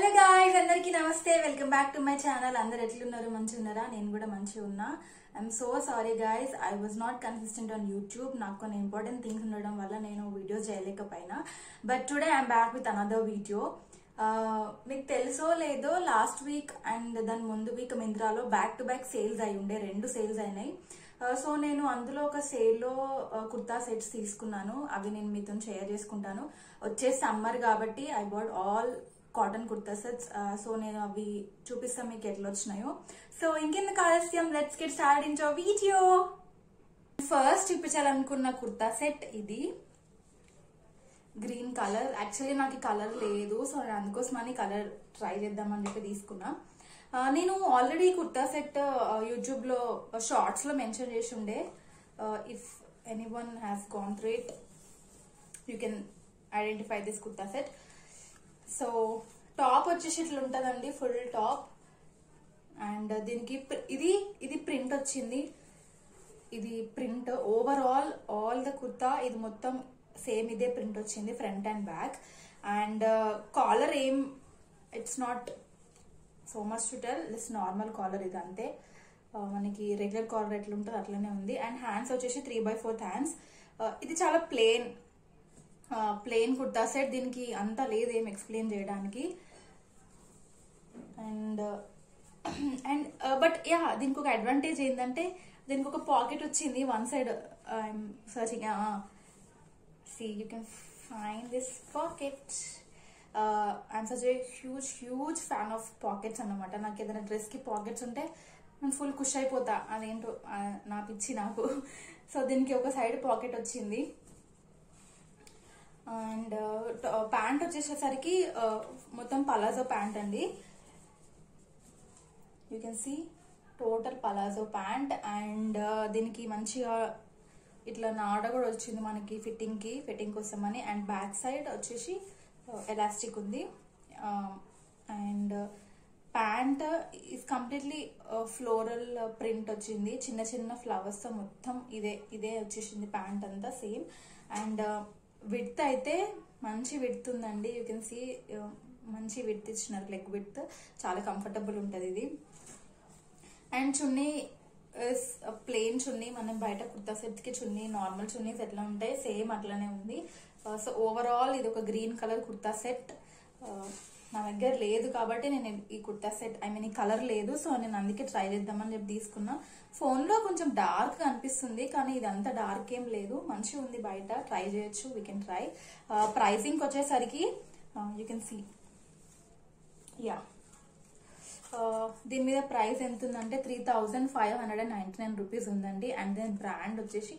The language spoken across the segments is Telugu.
హలో గాయ్స్, అందరికి నమస్తే. Welcome back to my channel. అందరు ఎట్లున్నారు? మంచిగా ఉన్నారా? నేను కూడా మంచిగా ఉన్నా. I'm so sorry guys, I was not consistent on YouTube. నాకు కొన్ని ఇంపార్టెంట్ థింగ్స్ ఉండడం వల్ల నేను వీడియోస్ చేయలేకపోయినా. But today I'm back with another video. మీకు తెలుసో లేదో, లాస్ట్ వీక్ అండ్ దాని ముందు వీక్ మింత్రాలో బ్యాక్ టు బ్యాక్ సేల్స్ అయి ఉండే, 2 సేల్స్ అయినాయి. సో నేను అందులో ఒక సేల్లో కుర్తా సెట్స్ తీసుకున్నాను. అవి నేను మీతో షేర్ చేసుకుంటాను. వచ్చే సమ్మర్ కాబట్టి I bought all cotton kurta sets. So నేను అవి చూపిస్తాను మీకు ఎట్లా వచ్చినాయో. సో ఇంకెందుకు ఆలస్యం, let's get start in video. First చూపించాలనుకున్న కుర్తా సెట్ ఇది గ్రీన్ కలర్. యాక్చువల్లీ నాకు ఈ కలర్ లేదు, సో అందుకోసమని కలర్ ట్రై చేద్దామని చెప్పి తీసుకున్నా. నేను ఆల్రెడీ కుర్తా సెట్ యూట్యూబ్ లో షార్ట్స్ లో మెన్షన్ చేసి ఉండే. If any one has gone through it, you can identify this kurta set. So top వచ్చేసి ఇట్లా ఉంటదండి, ఫుల్ టాప్. అండ్ దీనికి ఇది ప్రింట్ వచ్చింది. ఇది print overall all the kurta ఇది మొత్తం సేమ్ ఇదే ప్రింట్ వచ్చింది, front and back. And collar it's not so much to tell, this normal collar. ఇది అంతే, మనకి రెగ్యులర్ కాలర్ ఎట్లా ఉంటుంది అట్లనే ఉంది. అండ్ హ్యాండ్స్ వచ్చేసి 3/4 హ్యాండ్స్. ఇది చాలా ప్లెయిన్ కుర్తా సెట్. దీనికి అంతా లేదు ఏం ఎక్స్ప్లెయిన్ చేయడానికి. అండ్ బట్ యా, దీనికి ఒక అడ్వాంటేజ్ ఏంటంటే దీనికి ఒక పాకెట్ వచ్చింది one side. I'm searching, see you can find this pocket. I'm such a huge fan of pockets అన్నమాట. నాకు ఏదైనా డ్రెస్ కి పాకెట్స్ ఉంటే నేను ఫుల్ ఖుష్ అయిపోతా. అదేంటో నా పిచ్చి నాకు. సో దీనికి ఒక సైడ్ పాకెట్ వచ్చింది. అండ్ ప్యాంట్ వచ్చేసరికి మొత్తం పలాజో ప్యాంట్ అండి. You can see total palazzo pant. And దీనికి మంచిగా ఇట్లా నాడ కూడా వచ్చింది మనకి ఫిట్టింగ్ కోసం అని. అండ్ బ్యాక్ సైడ్ వచ్చేసి ఎలాస్టిక్ ఉంది. And pant is completely floral print వచ్చింది, చిన్న చిన్న ఫ్లవర్స్ తో మొత్తం ఇదే వచ్చేసింది ప్యాంట్ అంతా సేమ్. అండ్ విడ్త్ అయితే మంచి విడ్త్ ఉందండి. యూ కెన్ సీ మంచి విడ్త్ ఇచ్చినారు, లెగ్ విడ్త్. చాలా కంఫర్టబుల్ ఉంటుంది ఇది. అండ్ చున్నీ ప్లెయిన్ చున్నీ. మనం బయట కుర్తా సెట్ కి చున్నీ, నార్మల్ చున్నీస్ ఎట్లా ఉంటాయి సేమ్ అట్లానే ఉంది. సో ఓవరాల్ ఇది ఒక గ్రీన్ కలర్ కుర్తా సెట్. నా దగ్గర లేదు కాబట్టి నేను ఈ కుర్తా సెట్ ఈ కలర్ లేదు, సో నేను అందుకే ట్రై చేద్దామని చెప్పి తీసుకున్నా. ఫోన్ లో కొంచెం డార్క్ అనిపిస్తుంది, కానీ ఇదంతా డార్క్ ఏం లేదు, మంచిగా ఉంది. బయట ట్రై చేయొచ్చు, వీ కెన్ ట్రై. ప్రైసింగ్ వచ్చేసరికి యూ కెన్ సీ, యా, దీని మీద ప్రైస్ ఎంత ఉందంటే 3,599 రూపీస్ ఉందండి. అండ్ దెన్ బ్రాండ్ వచ్చేసి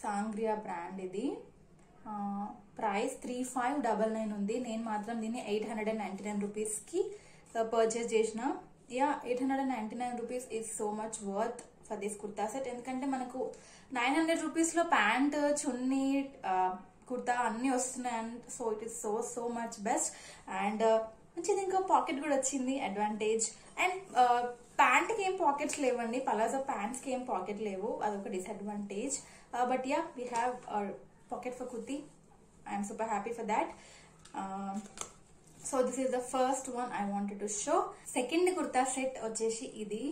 సాంగ్రియా బ్రాండ్. ఇది ప్రైస్ 3,599 ఉంది. నేను మాత్రం దీన్ని 899 రూపీస్ కి పర్చేస్ చేసిన. Yeah, 899 rupees is so much worth for this kurta set. ఎందుకంటే మనకు 900 రూపీస్ లో ప్యాంట్, చున్నీ, కుర్తా అన్ని వస్తున్నాయి. And so it is so much best. And మంచిది, ఇంకా పాకెట్ కూడా వచ్చింది, అడ్వాంటేజ్. అండ్ ప్యాంట్ కి ఏం పాకెట్స్ లేవండి, పలాజో ప్యాంట్స్ కి ఏం పాకెట్ లేవు, అదొక disadvantage. But yeah, we have pocket for kurti. I'm super happy for that. So this is the first one I wanted to show. Second kurta set వచ్చేసి ఇది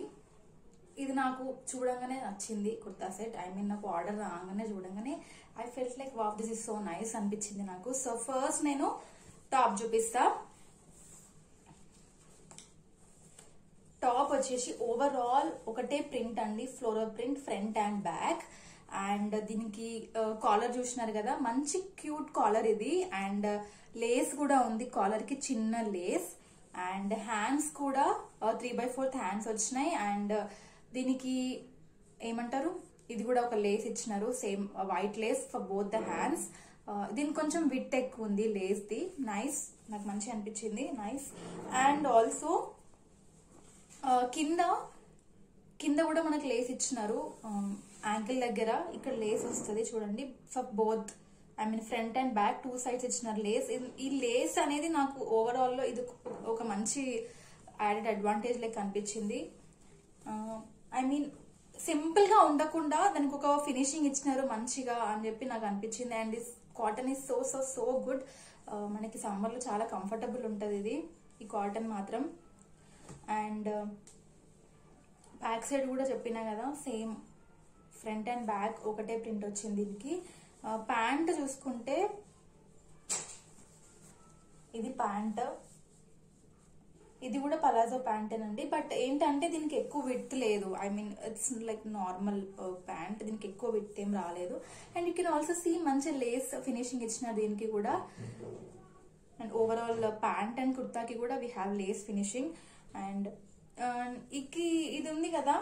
నాకు చూడంగానే నచ్చింది కుర్తా సెట్. నాకు ఆర్డర్ రాగానే చూడంగానే I felt like wow, this is so nice అనిపించింది నాకు. సో ఫస్ట్ నేను టాప్ చూపిస్తా. టాప్ వచ్చేసి ఓవరాల్ ఒకటే ప్రింట్ అండి, floral print, front and back. And దీనికి కాలర్ చూసినారు కదా, మంచి క్యూట్ కాలర్ ఇది. అండ్ లేస్ కూడా ఉంది కాలర్ కి, చిన్న లేస్. అండ్ హ్యాండ్స్ కూడా 3/4 హ్యాండ్స్ వచ్చినాయి. అండ్ దీనికి ఏమంటారు, ఇది కూడా ఒక లేస్ ఇచ్చినారు, same white Lay's for both the hands. దీనికి కొంచెం విడ్త్ ఎక్కువ ఉంది లేస్ ది. నైస్, నాకు మంచి అనిపించింది, నైస్. అండ్ ఆల్సో కింద కూడా మనకు లేస్ ఇచ్చినారు, యాంకిల్ దగ్గర ఇక్కడ లేస్ వస్తుంది చూడండి. For both front and back 2 sides ఇచ్చినారు లేస్. ఈ లేస్ అనేది నాకు ఓవరాల్ లో ఇది ఒక మంచి యాడెడ్ అడ్వాంటేజ్ లెక్క అనిపించింది. సింపుల్ గా ఉండకుండా దానికి ఒక ఫినిషింగ్ ఇచ్చినారు మంచిగా అని చెప్పి నాకు అనిపించింది. And this cotton is so good. మనకి సమ్మర్లో చాలా కంఫర్టబుల్ ఉంటుంది ఇది, ఈ కాటన్ మాత్రం. అండ్ బ్యాక్ సైడ్ కూడా చెప్పినా కదా, సేమ్ ఫ్రంట్ అండ్ బ్యాక్ ఒకటే ప్రింట్ వచ్చింది దీనికి. ప్యాంట్ చూసుకుంటే ఇది ప్యాంట్, ఇది కూడా పలాజో ప్యాంటేనండి. బట్ ఏంటంటే దీనికి ఎక్కువ విడ్త్ లేదు, I mean it's like normal pant, దీనికి ఎక్కువ విడ్త్ ఏం రాలేదు. And you can also see మంచి లేస్ ఫినిషింగ్ ఇచ్చినారు దీనికి కూడా. అండ్ ఓవరాల్ ప్యాంట్ అండ్ కుర్తాకి కూడా we have lace finishing. And ఇది ఉంది కదా,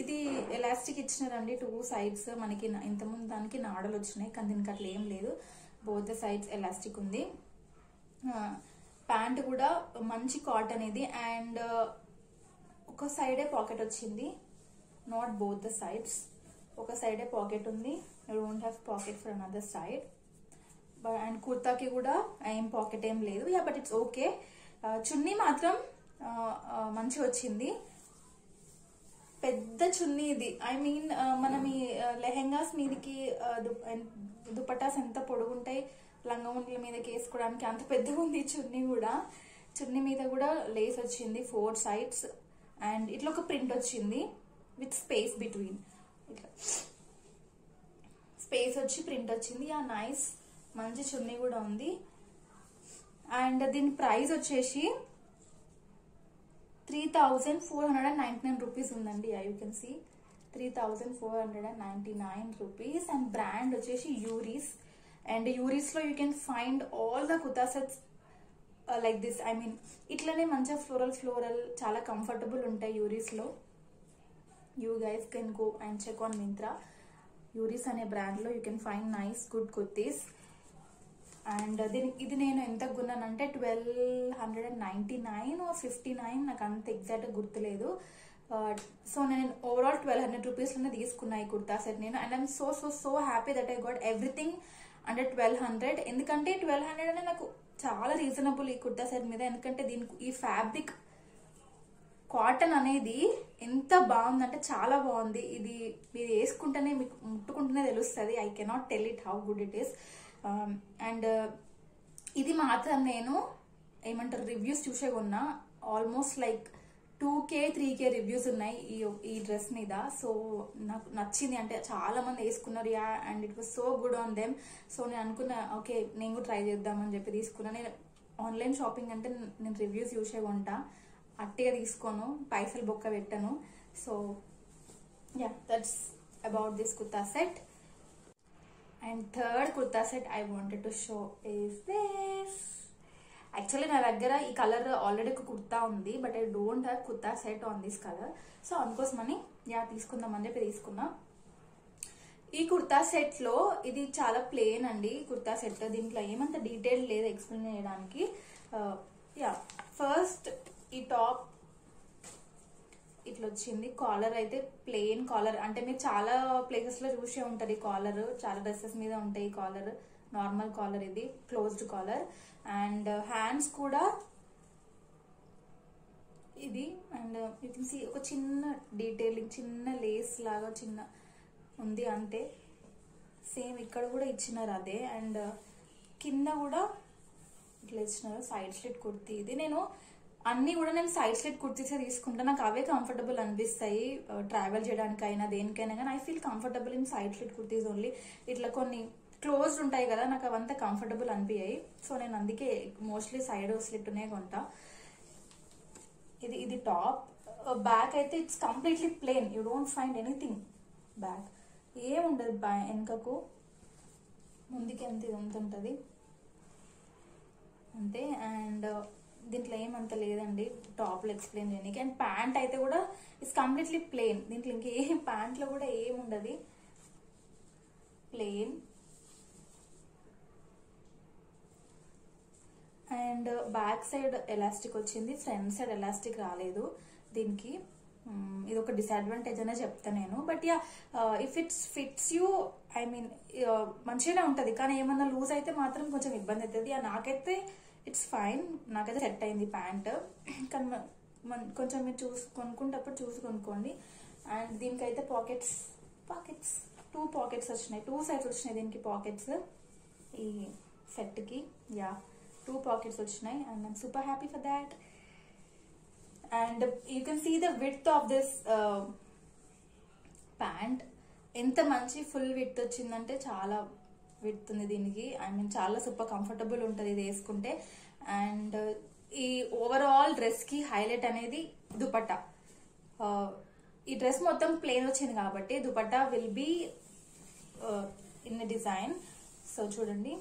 ఇది ఎలాస్టిక్ ఇచ్చినారండి 2 sides. మనకి ఇంతకుముందు దానికి నాడలు వచ్చినాయి, కానీ దీనికి అట్లా ఏం లేదు, బోత్ ద సైడ్స్ ఎలాస్టిక్ ఉంది. ప్యాంట్ కూడా మంచి కాటన్ ఇది. అండ్ ఒక సైడే పాకెట్ వచ్చింది, నాట్ బోత్ ద సైడ్స్. ఒక సైడే పాకెట్ ఉంది, you don't have pocket for another side. And కుర్తాకి కూడా ఏం పాకెట్ ఏం లేదు, yeah but it's okay. Chunni మాత్రం మంచి వచ్చింది, పెద్ద చున్నీ ఇది. ఐ మీన్ మనం ఈ లెహెంగాస్ మీదకి దుపట్టాస్ ఎంత పొడుగుంటాయి, లంగముంట్ల మీదకి వేసుకోవడానికి అంత పెద్దగా ఉంది చున్నీ కూడా. చున్నీ మీద కూడా లేస్ వచ్చింది 4 sides. అండ్ ఇట్లా ఒక ప్రింట్ వచ్చింది విత్ స్పేస్ బిట్వీన్, ఇట్లా స్పేస్ వచ్చి ప్రింట్ వచ్చింది. నైస్, మంచి చున్నీ కూడా ఉంది. అండ్ దీని ప్రైస్ వచ్చేసి 3,499 రూపీస్ ఉందండి. You can see 3,499 rupees. And brand వచ్చేసి యూరీస్. అండ్ యూరీస్ లో you can find all the kurta sets like this. I mean ఇట్లనే మంచిగా ఫ్లోరల్ చాలా కంఫర్టబుల్ ఉంటాయి యూరీస్ లో. You guys can go and check on Myntra. యూరీస్ అనే బ్రాండ్ లో you can find nice good kurtis. And ఇది నేను ఎంత కొన్నానంటే 1,299 or 59, నాకు అంత ఎగ్జాక్ట్ గుర్తులేదు. సో నేను ఓవరాల్ 1,200 రూపీస్లోనే తీసుకున్నా ఈ కుర్తా సెట్ నేను. And I'm so happy that I got everything under 1,200. ఎందుకంటే 1,200 అనే నాకు చాలా రీజనబుల్ ఈ కుర్తా సెట్ మీద. ఎందుకంటే దీనికి ఈ ఫ్యాబ్రిక్ కాటన్ అనేది ఎంత బాగుందంటే చాలా బాగుంది. ఇది మీరు వేసుకుంటేనే మీకు ముట్టుకుంటేనే తెలుస్తుంది. I cannot tell it how good it is. And ఇది మాత్రం నేను ఏమంటారు రివ్యూస్ చూసే కొన్నా. Almost like 2K 3K reviews ఉన్నాయి ఈ డ్రెస్ మీద. సో నాకు నచ్చింది, అంటే చాలా మంది వేసుకున్నారు. Yeah, and it was so good on them. So నేను అనుకున్నా ఓకే నేను కూడా ట్రై చేద్దామని చెప్పి తీసుకున్నా. నేను ఆన్లైన్ షాపింగ్ అంటే నేను రివ్యూస్ చూసే కొంటా, అట్టిగా తీసుకోను, పైసలు బొక్క పెట్టను. So yeah, that's about this kurta set. And third kurta set I wanted to show is this. Actually నా దగ్గర ఈ కలర్ ఆల్రెడీ ఒక కుర్తా ఉంది, but I don't have kurta set on this colour. So అందుకోసమని తీసుకుందామని చెప్పి తీసుకున్నా. ఈ కుర్తా సెట్ లో ఇది చాలా ప్లేన్ అండి కుర్తా సెట్. దీంట్లో ఏమంత డీటెయిల్ లేదు ఎక్స్ప్లెయిన్ చేయడానికి. ఫస్ట్ ఈ టాప్ ఇట్లా వచ్చింది. కాలర్ అయితే ప్లెయిన్ కాలర్, అంటే మీరు చాలా ప్లేసెస్ లో చూసే ఉంటారు ఈ కాలర్, చాలా డ్రెస్సెస్ మీద ఉంటాయి ఈ కాలర్. నార్మల్ కాలర్, ఇది క్లోజ్డ్ కాలర్. అండ్ హ్యాండ్స్ కూడా ఇది. అండ్ యూ కెన్ సీ ఒక చిన్న డీటెయిలింగ్, చిన్న లేస్ లాగా చిన్న ఉంది అంతే. సేమ్ ఇక్కడ కూడా ఇచ్చినారు అదే. అండ్ కింద కూడా ఇట్లా ఇచ్చినారు సైడ్ స్లిట్ కుర్తీ. ఇది నేను అన్ని కూడా నేను సైడ్ స్లిట్ కుర్తీసే తీసుకుంటా, నాకు అవే కంఫర్టబుల్ అనిపిస్తాయి ట్రావెల్ చేయడానికైనా దేనికైనా. కానీ I feel comfortable in side slit kurtis only. ఇట్లా కొన్ని క్లోజ్డ్ ఉంటాయి కదా, నాకు అవంతా కంఫర్టబుల్ అనిపించాయి. సో నేను అందుకే మోస్ట్లీ సైడ్ స్లిట్నే కొంటా. ఇది టాప్. బ్యాక్ అయితే it's completely plain, you don't find anything back, ఏముండదు వెనుకకు. ముందుకి ఎంత ఉంటుంది అంతే. అండ్ దీంట్లో ఏమంత లేదండి టాప్లో ఎక్స్ప్లెయిన్ చేయడానికి. అండ్ ప్యాంట్ అయితే కూడా ఇట్స్ కంప్లీట్లీ ప్లెయిన్, దీంట్లో ఇంకేం ప్యాంట్లో కూడా ఏముండదు, plain. And back side elastic వచ్చింది, ఫ్రంట్ సైడ్ ఎలాస్టిక్ రాలేదు దీనికి. ఇది ఒక డిసడ్వాంటేజ్ అనే చెప్తా నేను. But if it's fits you, I mean మంచిగానే ఉంటుంది. కానీ ఏమన్నా లూజ్ అయితే మాత్రం కొంచెం ఇబ్బంది అవుతుంది. నాకైతే ఇట్స్ ఫైన్, నాకైతే సెట్ అయింది ప్యాంట్. కానీ కొంచెం మీరు కొనుక్కుంటప్పుడు చూసి కొనుక్కోండి. అండ్ దీనికైతే పాకెట్స్ 2 పాకెట్స్ వచ్చినాయి, 2 సైడ్స్ వచ్చినాయి దీనికి పాకెట్స్. ఈ సెట్ కి. యా 2 పాకెట్స్ వచ్చినాయి and I'm super happy for that. And you can see the width of this pant. ఎంత మంచి ఫుల్ విడ్త్ వచ్చిందంటే చాలా విడ్త్ ఉంది దీనికి. ఐ మీన్ చాలా సూపర్ కంఫర్టబుల్ ఉంటుంది ఇది వేసుకుంటే. అండ్ ఈ ఓవరాల్ డ్రెస్ కి హైలైట్ అనేది దుపట్టా. ఈ డ్రెస్ మొత్తం ప్లెయిన్ వచ్చింది కాబట్టి dupatta will be in design. So చూడండి.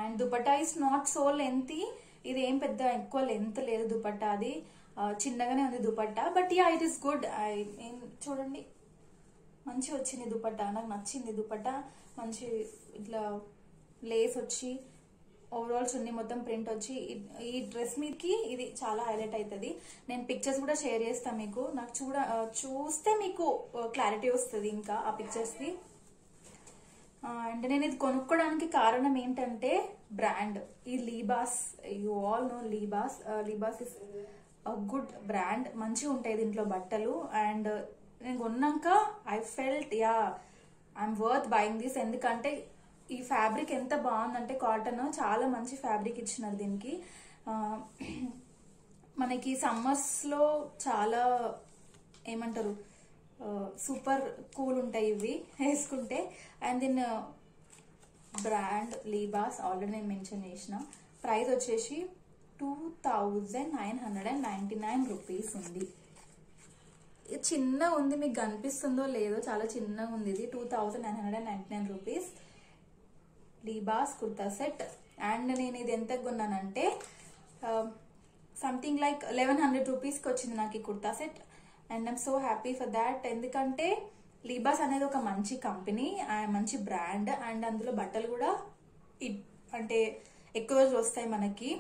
And dupatta is not so lengthy. ఇది ఏం పెద్ద ఎక్కువ లెంత్ లేదు దుపట్టా, అది చిన్నగానే ఉంది dupatta. But yeah it is good. చూడండి మంచి వచ్చింది దుపట్టా, నాకు నచ్చింది దుపట్టా. మంచి ఇట్లా లేస్ వచ్చి ఓవరాల్ చున్నీ మొత్తం ప్రింట్ వచ్చి ఈ డ్రెస్ మీదకి ఇది చాలా హైలైట్ అవుతుంది. నేను పిక్చర్స్ కూడా షేర్ చేస్తాను మీకు. నాకు చూస్తే మీకు క్లారిటీ వస్తుంది ఇంకా ఆ పిక్చర్స్ కి. అండ్ నేను ఇది కొనుక్కోవడానికి కారణం ఏంటంటే బ్రాండ్, ఈ Libas. You all know Libas. Libas is good brand, మంచిగా ఉంటాయి దీంట్లో బట్టలు. అండ్ నేను కొన్నాక I felt yeah I'm worth buying this. ఎందుకంటే ఈ ఫ్యాబ్రిక్ ఎంత బాగుందంటే కాటన్ చాలా మంచి ఫ్యాబ్రిక్ ఇచ్చినారు దీనికి. మనకి సమ్మర్స్ లో చాలా ఏమంటారు సూపర్ కూల్ ఉంటాయి ఇవి వేసుకుంటే. అండ్ దీని బ్రాండ్ లీబాస్ ఆల్రెడీ నేను మెన్షన్ చేసిన. ప్రైస్ వచ్చేసి 2999 రూపీస్ ఉంది. చిన్న ఉంది, మీకు కనిపిస్తుందో లేదో, చాలా చిన్నగా ఉంది ఇది. 2999 rupees Libas kurta set. And నేను ఇది ఎంత కొన్నానంటే సంథింగ్ లైక్ 1100 రూపీస్కి వచ్చింది నాకు ఈ kurta set. And I'm so happy for that. ఎందుకంటే లీబాస్ అనేది ఒక మంచి కంపెనీ, మంచి బ్రాండ్. అండ్ అందులో బట్టలు కూడా అంటే ఎక్కువ రోజులు వస్తాయి మనకి.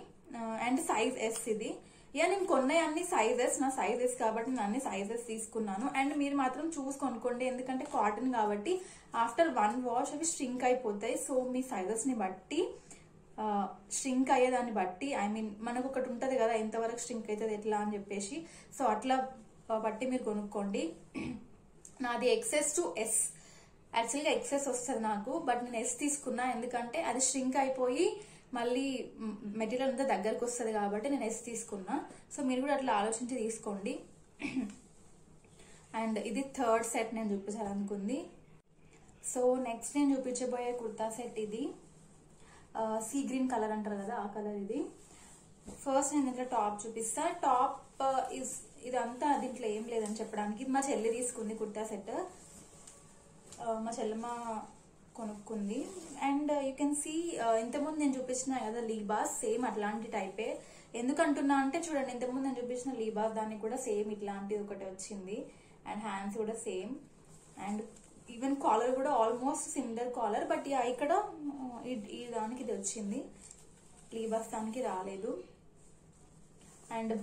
అండ్ సైజ్ ఎస్ ఇది. యా నేను కొన్నాయి అన్ని సైజెస్, నా సైజెస్ కాబట్టి నేను అన్ని సైజెస్ తీసుకున్నాను. అండ్ మీరు మాత్రం చూసి కొనుక్కోండి, ఎందుకంటే కాటన్ కాబట్టి ఆఫ్టర్ 1 వాష్ అవి స్ట్రింక్ అయిపోతాయి. సో మీ సైజెస్ ని బట్టి స్ట్రింక్ అయ్యేదాన్ని బట్టి, ఐ మీన్ మనకు ఒకటి ఉంటది కదా ఎంతవరకు స్ట్రింక్ అవుతుంది ఎట్లా అని చెప్పేసి, సో అట్లా బట్టి మీరు కొనుక్కోండి. నాది ఎక్సెస్ టు ఎస్, యాక్చువల్గా ఎక్సెస్ వస్తుంది నాకు, బట్ నేను ఎస్ తీసుకున్నా ఎందుకంటే అది స్ట్రింక్ అయిపోయి మళ్ళీ మెటీరియల్ అంతా దగ్గరకు వస్తుంది కాబట్టి నేను ఎస్ తీసుకున్నా. సో మీరు కూడా అట్లా ఆలోచించి తీసుకోండి. అండ్ ఇది థర్డ్ సెట్ నేను చూపించాలనుకుంది. సో నెక్స్ట్ నేను చూపించబోయే కుర్తా సెట్ ఇది సీ గ్రీన్ కలర్ అంటారు కదా ఆ కలర్ ఇది. ఫస్ట్ నేను దీంట్లో టాప్ చూపిస్తా. టాప్ ఇదంతా దీంట్లో ఏం లేదని చెప్పడానికి, ఇది మా చెల్లి తీసుకుంది కుర్తా సెట్, మా చెల్లెమ్మ కొనుక్కుంది. అండ్ యూ కెన్ సీ ఇంతకుముందు నేను చూపించిన కదా లీబాస్, సేమ్ అట్లాంటి టైపే. ఎందుకంటున్నా అంటే చూడండి, ఇంతకుముందు నేను చూపించిన లీబాస్ దానికి కూడా సేమ్ ఇట్లాంటిది ఒకటి వచ్చింది. అండ్ హ్యాండ్స్ కూడా సేమ్. అండ్ ఈవెన్ కాలర్ కూడా ఆల్మోస్ట్ సిమిలర్ కాలర్, బట్ ఇక్కడ ఈ దానికి ఇది వచ్చింది, లీబాస్ దానికి రాలేదు. అండ్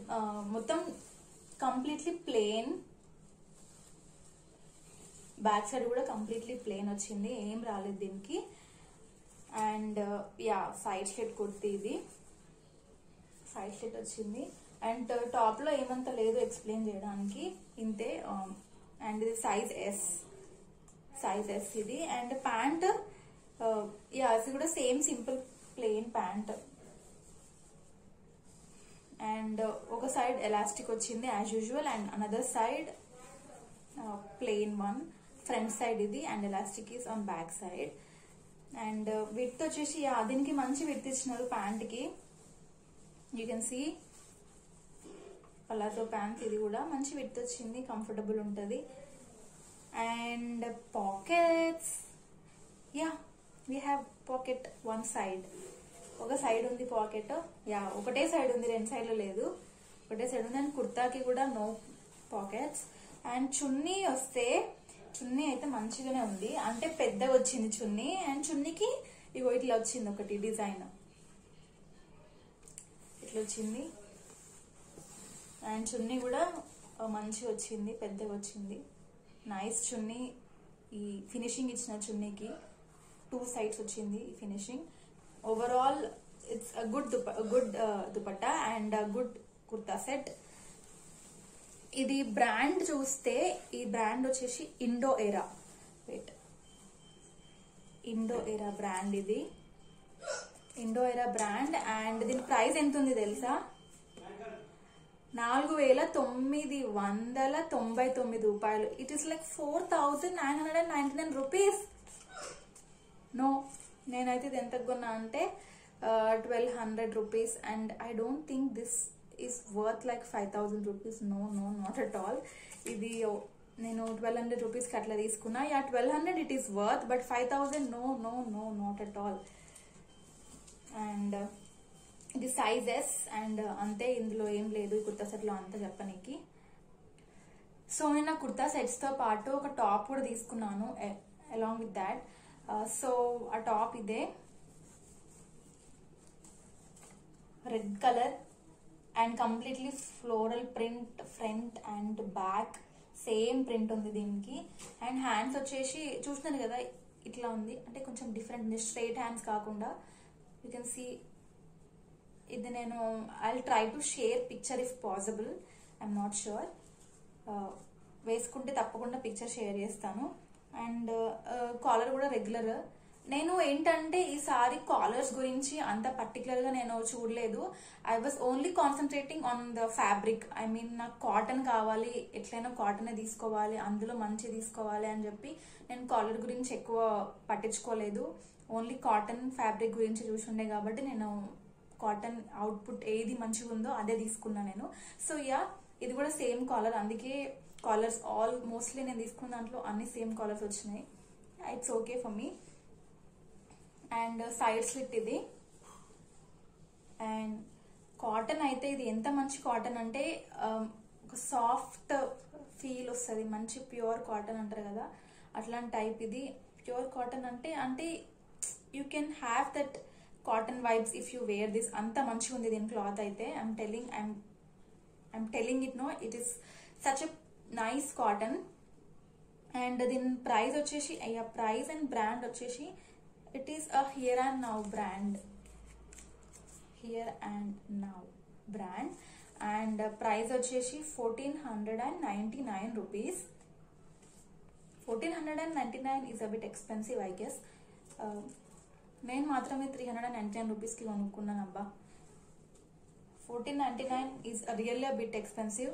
మొత్తం కంప్లీట్లీ ప్లేన్, బ్యాక్ సైడ్ కూడా కంప్లీట్లీ ప్లేన్ వచ్చింది, ఏం రాలేదు దీనికి. And yeah side slit kurti ఇది, సైడ్ స్లిట్ వచ్చింది. అండ్ టాప్ లో ఏమంత లేదు ఎక్స్ప్లెయిన్ చేయడానికి, ఇంతే. అండ్ ఇది సైజ్ ఎస్ ఇది. అండ్ ప్యాంట్ యా ఇది కూడా same simple plain pant. And ఒక సైడ్ ఎలాస్టిక్ వచ్చింది as usual, and another side plain one. Front side ఇది and elastic is on back side. And width వచ్చేసి దీనికి మంచి విడ్త్ ఇచ్చినారు ప్యాంట్ కి. You can see palazzo pant, ఇది కూడా మంచి విడ్త్ వచ్చింది, కంఫర్టబుల్ ఉంటుంది. And pockets, yeah we have pocket one side, ఒక సైడ్ ఉంది పాకెట్. యా ఒకటే సైడ్ ఉంది, రెండు సైడ్లు లేదు, ఒకటే సైడ్ ఉంది. అండ్ కుర్తాకి కూడా నో పాకెట్స్. అండ్ చున్నీ వస్తే, చున్నీ అయితే మంచిగానే ఉంది, అంటే పెద్దగా వచ్చింది చున్నీ. అండ్ చున్నీకి ఇగో ఇట్లా వచ్చింది ఒకటి డిజైన్, ఇట్లా వచ్చింది. అండ్ చున్నీ కూడా మంచిగా వచ్చింది, పెద్దగా వచ్చింది, నైస్ చున్నీ. ఈ ఫినిషింగ్ ఇచ్చిన చున్నీకి 2 సైడ్స్ వచ్చింది ఈ finishing. Overall it's good dupatta and good kurta set. ఇది బ్రాండ్ చూస్తే, ఈ బ్రాండ్ వచ్చేసి ఇండో ఎరా. వెయిట్, ఇండో ఎరా బ్రాండ్, ఇది ఇండో ఎరా బ్రాండ్. అండ్ దీని ప్రైస్ ఎంత ఉంది తెలుసా? 4,999 రూపాయలు. It is like 4,999 rupees. No, నేనైతే ఇది ఎంత కొన్నా అంటే 1,200 rupees. And I don't think this is worth like 5,000 rupees. No no, not at all. ఇది నేను 1,200 రూపీస్కి అట్లా తీసుకున్నా. Yeah, 1,200 it is worth, but 5,000 no no no, not at all. And ఇది సైజ్ ఎస్. అండ్ అంతే, ఇందులో ఏం లేదు ఈ కుర్తా సెట్లో అంతా చెప్పనీకి. సో నేను ఆ కుర్తా సెట్స్తో పాటు ఒక టాప్ కూడా తీసుకున్నాను అలాంగ్ విత్ దాట్. సో ఆ టాప్ ఇదే, red colour and completely floral print, front and back same print ఉంది దీనికి. అండ్ హ్యాండ్స్ వచ్చేసి చూస్తున్నారు కదా, ఇట్లా ఉంది. అంటే కొంచెం డిఫరెంట్ ఉంది, స్ట్రైట్ హ్యాండ్స్ కాకుండా. యూ కెన్ సీ ఇది. నేను I try to share picture if possible, I'm not sure. వేసుకుంటే తప్పకుండా పిక్చర్ షేర్ చేస్తాను. అండ్ కాలర్ కూడా రెగ్యులర్. నేను ఏంటంటే ఈసారి కాలర్స్ గురించి అంత పర్టికులర్గా నేను చూడలేదు. I was only concentrating on the fabric. I mean నాకు కాటన్ కావాలి, ఎట్లయినా కాటనే తీసుకోవాలి, అందులో మంచి తీసుకోవాలి అని చెప్పి నేను కాలర్ గురించి ఎక్కువ పట్టించుకోలేదు. ఓన్లీ కాటన్ ఫ్యాబ్రిక్ గురించి చూసుండే కాబట్టి నేను కాటన్ అవుట్పుట్ ఏది మంచిగా ఉందో అదే తీసుకున్నా నేను. సో యా, ఇది కూడా సేమ్ కాలర్. అందుకే కాలర్స్ ఆల్ మోస్ట్లీ నేను తీసుకున్న దాంట్లో అన్ని సేమ్ కాలర్స్ వచ్చినాయి. It's okay for me. And side slit ఇది. అండ్ కాటన్ అయితే ఇది ఎంత మంచి కాటన్ అంటే ఒక సాఫ్ట్ ఫీల్ వస్తుంది, మంచి ప్యూర్ కాటన్ అంటారు కదా, అట్లాంటి టైప్ ఇది. ప్యూర్ కాటన్ అంటే you can have that cotton vibes if you wear this. అంత మంచిగా ఉంది దీని క్లాత్ అయితే. I'm telling it, no, it is such a nice cotton. And దీని ప్రైస్ వచ్చేసి, ప్రైస్ అండ్ బ్రాండ్ వచ్చేసి it is a Here and Now brand. Here and Now brand. And price వచ్చేసి 1,499 rupees. 1,499 is a bit expensive, I guess. నేను మాత్రమే 399 రూపీస్కి కొనుక్కున్నాను అబ్బా. 1,499 is really a bit expensive.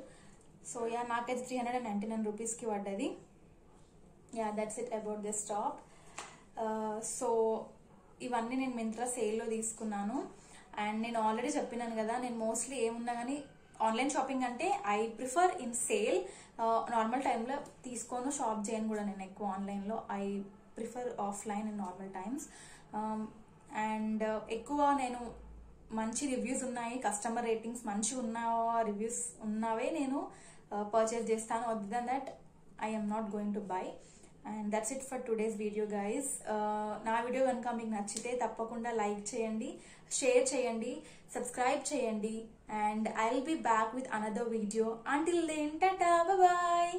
So yeah, నాకైతే 399 రూపీస్కి పడ్డది. Yeah, that's it about this top. So ఇవన్నీ నేను మింత్రా సేల్లో తీసుకున్నాను. అండ్ నేను ఆల్రెడీ చెప్పినాను కదా, నేను మోస్ట్లీ ఏమున్నా కానీ ఆన్లైన్ షాపింగ్ అంటే I prefer in sale. Normal టైంలో తీసుకోను, షాప్ చేయను కూడా నేను ఎక్కువ ఆన్లైన్లో. I prefer offline in normal times. And ఎక్కువ నేను మంచి రివ్యూస్ ఉన్నాయి, కస్టమర్ రేటింగ్స్ మంచిగా ఉన్న రివ్యూస్ ఉన్నవే నేను పర్చేస్ చేస్తాను. Other than that I am not going to buy. And that's it for today's video, guys. నా వీడియో కనుక మీకు నచ్చితే తప్పకుండా లైక్ చేయండి, షేర్ చేయండి, సబ్స్క్రైబ్ చేయండి. And I'll be back with another video. Until then, tata, bye bye.